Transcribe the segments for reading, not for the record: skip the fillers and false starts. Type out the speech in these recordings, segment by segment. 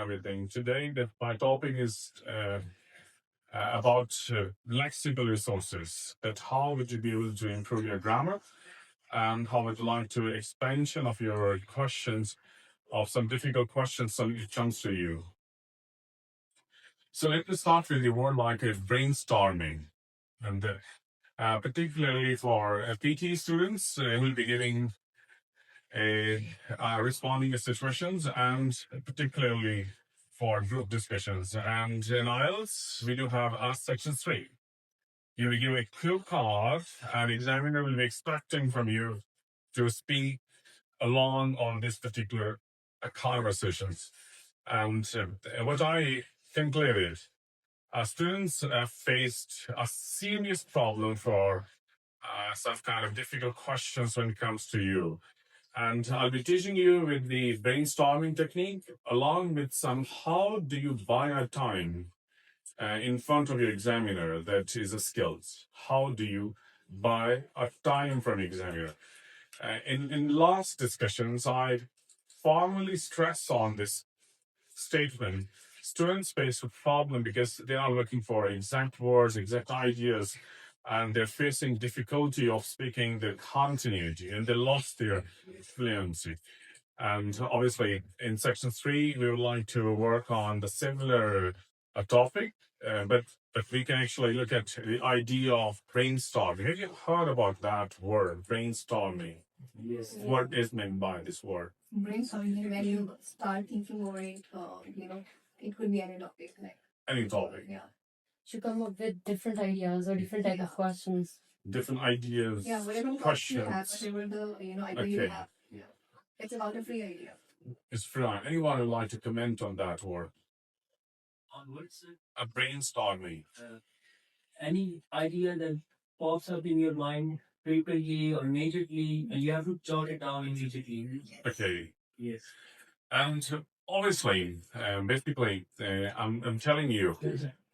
everything. Today, my topic is about lexical resources. That how would you be able to improve your grammar, and how would you like to expansion of your questions of some difficult questions when it comes to you. So let me start with the word like brainstorming, and particularly for PT students, we'll be giving a responding to situations, and particularly for group discussions. And in IELTS, we do have section 3. You will give a cue card, and examiner will be expecting from you to speak along on this particular conversations. And what I concluded, students faced a serious problem for some kind of difficult questions when it comes to you. And I'll be teaching you with the brainstorming technique, along with some how do you buy a time in front of your examiner. That is a skills. How do you buy a time from examiner? In last discussions, I formally stress on this statement. Students face a problem because they are looking for exact words, exact ideas, and they're facing difficulty of speaking the continuity, and they lost their fluency. And obviously, in section 3, we would like to work on the similar topic, but we can actually look at the idea of brainstorming. Have you heard about that word, brainstorming? Yes. What is meant by this word? Brainstorming, when you start thinking over it, it could be any topic. Any topic. Yeah. To come up with different ideas or different type of questions. Different ideas, Yeah, whatever questions. you have, whatever the idea you have. Yeah. It's about a free idea. It's fine. Anyone would like to comment on that word? On what's it? A brainstorming. Any idea that pops up in your mind frequently or immediately, and you have to jot it down immediately. Okay. Yes. And obviously, basically, I'm telling you,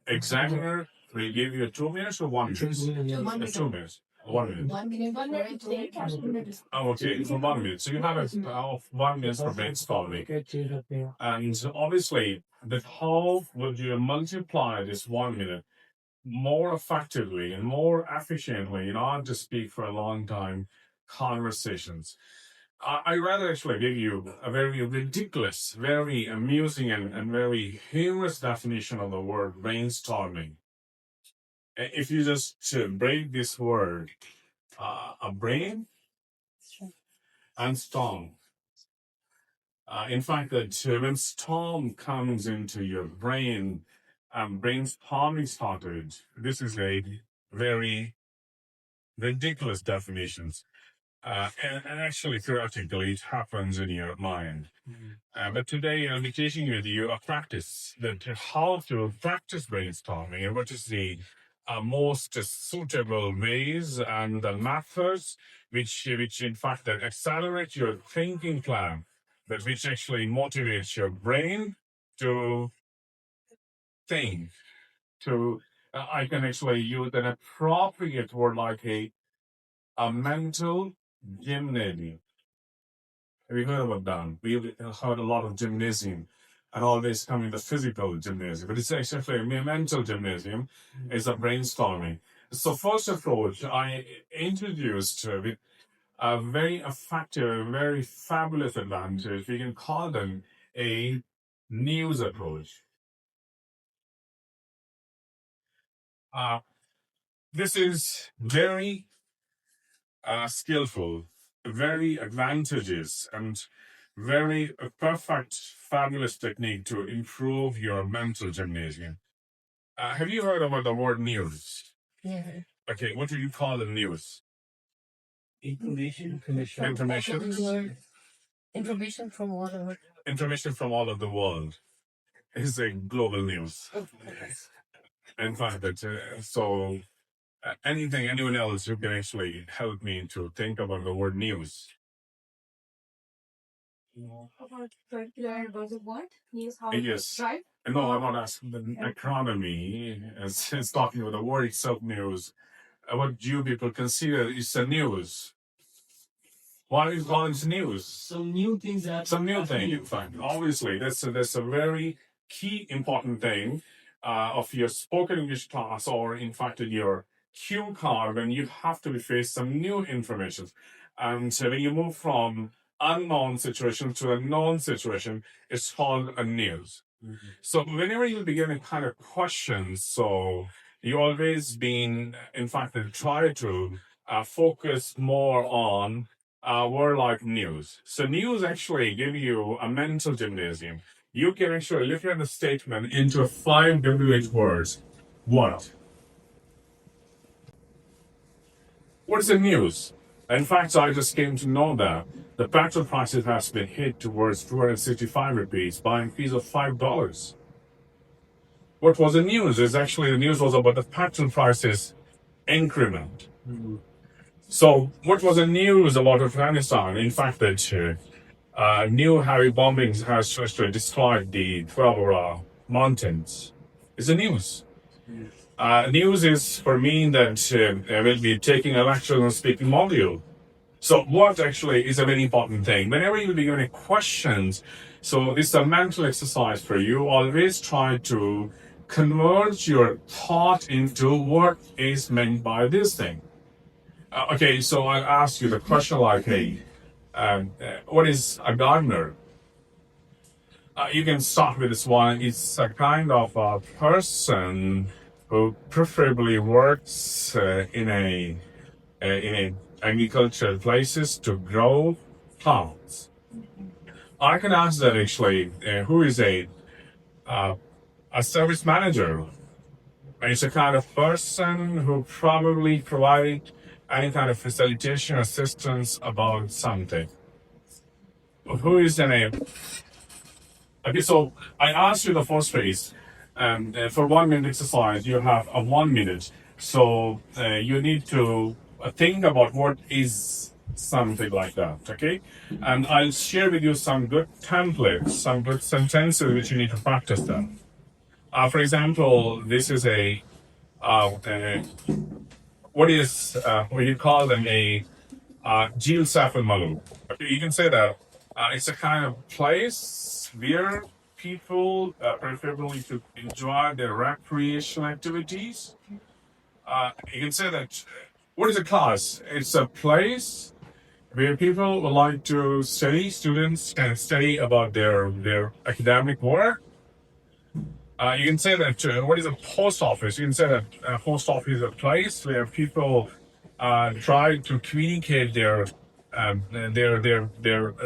examiner will give you 2 minutes or 1 minute? 2 minutes. 1 minute. 1 minute. 1 minute. Oh, okay, for 1 minute. So you have a 1 minute for brainstorming. And obviously, that how would you multiply this 1 minute more effectively and more efficiently, not to speak for a long time conversations? I rather actually give you a very ridiculous, very amusing, and very humorous definition of the word brainstorming. If you just break this word, a brain and storm. In fact, that when storm comes into your brain, brainstorming started. This is a very ridiculous definition. And actually, theoretically, it happens in your mind. But today, I'll be teaching with you a practice that how to practice brainstorming and what is the most suitable ways and the methods which in fact that accelerate your thinking plan, but which actually motivates your brain to think. To I can actually use an appropriate word like a mental gymnasium. Have you heard about that? We've heard a lot of gymnasium and always coming the physical gymnasium, but it's actually a mental gymnasium. It's a brainstorming. So first approach, I introduced with a very effective, very fabulous advantage. We can call them a news approach. This is very skillful, very advantageous, and very perfect, fabulous technique to improve your mental gymnasium. Have you heard about the word news? Yeah. Okay, what do you call the news? Information. Information. Information from all over. Information from all of the world is a global news. In fact, so anyone else who can actually help me to think about the word news? About particular was it what? News how Yes. right? No, I'm not asking the economy. It's talking about the word itself, news. What you people consider is the news. Why do you call it news? Some new things that Some new happening. thing, in fact. Obviously, that's a very key important thing of your spoken English class, or in fact in your cue card, when you have to face some new information. And when you move from unknown situation to a known situation, it's called a news. So whenever you begin a kind of questions, so you always been, in fact, try to focus more on word like news. So news actually give you a mental gymnasium. You can actually look at the statement into 5 WH words. What? What is the news? In fact, I just came to know that the petrol prices has been hit towards 265 rupees by an increase of $5. What was the news? Is actually the news was about the petrol prices increment. So, what was the news about Afghanistan? In fact, that new heavy bombings has just destroyed the 12 mountains. It's the news. News is for me that I will be taking a lecture on speaking module. So what actually is a very important thing. Whenever you be given questions, so this is a mental exercise for you. Always try to convert your thought into what is meant by this thing. Okay, so I'll ask you the question like, hey, what is a gardener? You can start with this one. It's a kind of a person who preferably works in a agricultural places to grow plants. I can ask that actually, who is a service manager? It's a kind of person who probably provide any kind of facilitation assistance about something. Who is the name? Okay, so I asked you the first phase. For 1 minute exercise, you have a 1 minute. So you need to think about what is something like that, okay? And I'll share with you some good templates, some good sentences which you need to practice them. For example, this is what you call them a Jil Safal Malu. Okay, you can say that it's a kind of place where people preferably to enjoy their recreational activities. You can say that what is a class? It's a place where people would like to study, students can study about their academic work. You can say that what is a post office? You can say that a post office is a place where people try to communicate their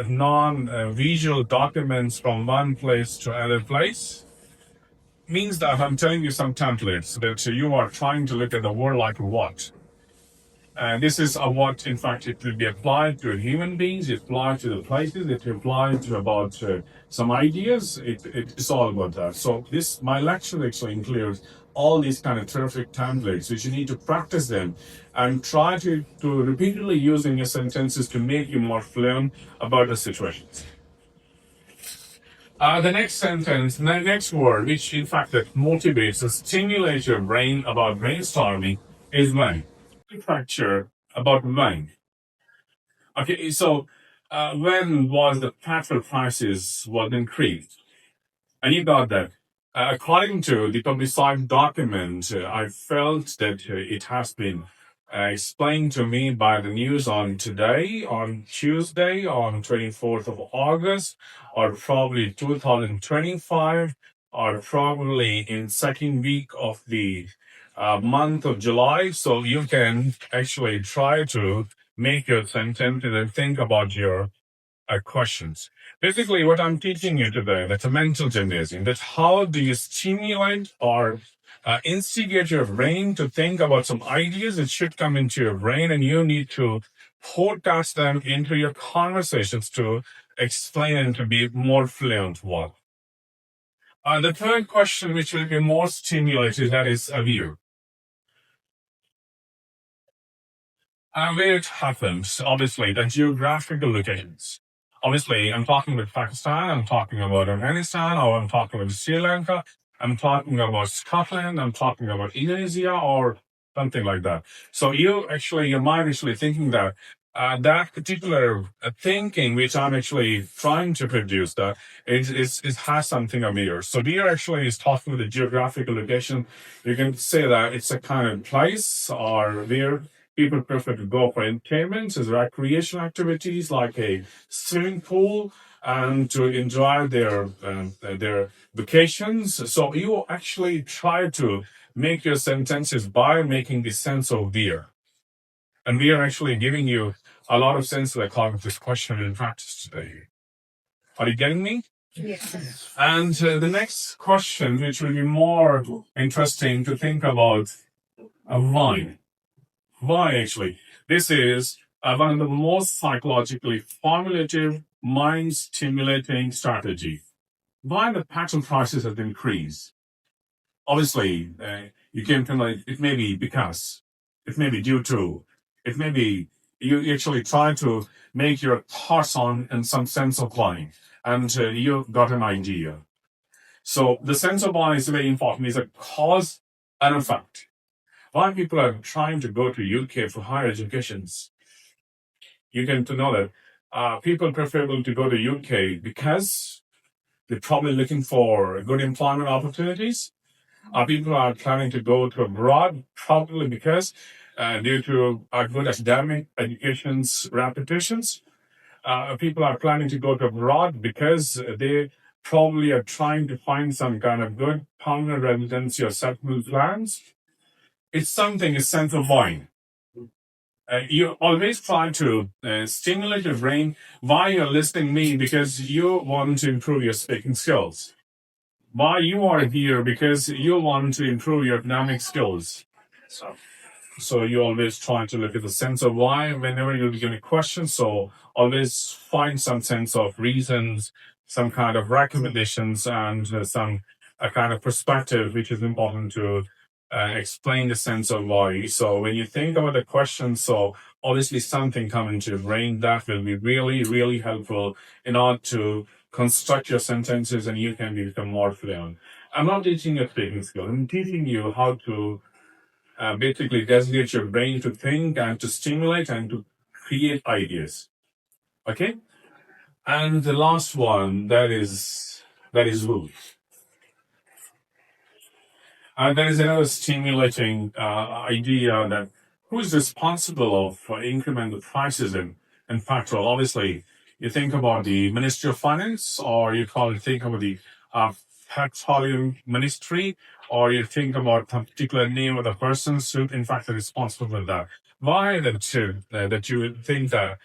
non-visual documents from one place to another place. Means that I'm telling you some templates that you are trying to look at the word like what. And this is what, in fact, it will be applied to human beings, it applies to the places, it applies to about some ideas. It's all about that. So my lecture actually includes all these kind of terrific templates, which you need to practice them and try to repeatedly use in your sentences to make you more fluent about the situations. The next sentence, the next word, which in fact that motivates or stimulates your brain about brainstorming is when. Fracture about when. Okay, so when was the petrol prices was increased? And you got that. According to the publicized document, I felt that it has been explained to me by the news on today, on Tuesday, on 24th of August, or probably 2025, or probably in second week of the month of July. So you can actually try to make your sentence and think about your questions. Basically, what I'm teaching you today, that's a mental gymnasium. That's how do you stimulate or instigate your brain to think about some ideas that should come into your brain, and you need to forecast them into your conversations to explain and to be more fluent one. The third question, which will be more stimulated, that is a view. Where it happens, obviously, the geographical locations. Obviously, I'm talking about Pakistan, I'm talking about Afghanistan, or I'm talking about Sri Lanka, I'm talking about Scotland, I'm talking about Indonesia, or something like that. So your mind actually thinking that that particular thinking, which I'm actually trying to produce, that is has something of beer. So beer actually is talking with the geographical location. You can say that it's a kind of place or where people prefer to go for entertainment, as recreation activities like a swimming pool, and to enjoy their vacations. So you actually try to make your sentences by making the sense of beer. And we are actually giving you a lot of sense according to this question in practice today. Are you getting me? Yes. And the next question, which will be more interesting to think about, why? Why actually? This is one of the most psychologically formulative, mind-stimulating strategy. Why the pattern prices have increased? Obviously, you can kind of, it may be because, it may be due to, it may be you actually try to make your thoughts on in some sense of why, and you got an idea. So the sense of why is very important. It's a cause and effect. Why people are trying to go to UK for higher educations? You can to know that people prefer to go to UK because they're probably looking for good employment opportunities. People are planning to go to abroad probably because due to good academic education's reputations. People are planning to go to abroad because they probably are trying to find some kind of good permanent residency or settlement plans. It's something, a sense of why. You always try to stimulate your brain while you're listening me because you want to improve your speaking skills. Why you are here because you want to improve your academic skills. So you always try to look at the sense of why whenever you get a question. So always find some sense of reasons, some kind of recommendations, and some a kind of perspective, which is important to explain the sense of why. So when you think about the question, so obviously something come into your brain that will be really, really helpful in order to construct your sentences, and you can become more fluent. I'm not teaching you speaking skill. I'm teaching you how to basically designate your brain to think and to stimulate and to create ideas. Okay? And the last one, that is who. And there is another stimulating idea that who is responsible of increment the prices in petrol? Obviously, you think about the Ministry of Finance, or you think about the petroleum ministry, or you think about a particular name of the person who, in fact, are responsible for that. Why that you would think that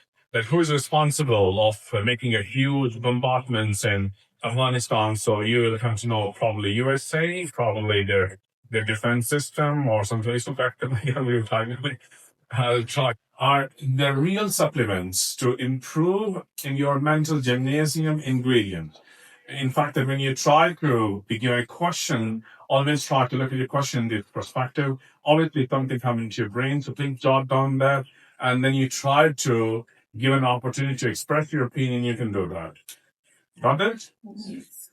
who is responsible of making a huge bombardments in Afghanistan? So you will come to know probably USA, probably their defense system or some place of are the real supplements to improve in your mental gymnasium ingredient. In fact, that when you try to begin a question, always try to look at your question in this perspective. Obviously, something comes into your brain, so please jot down that. And then you try to give an opportunity to express your opinion, you can do that. Got it? Yes.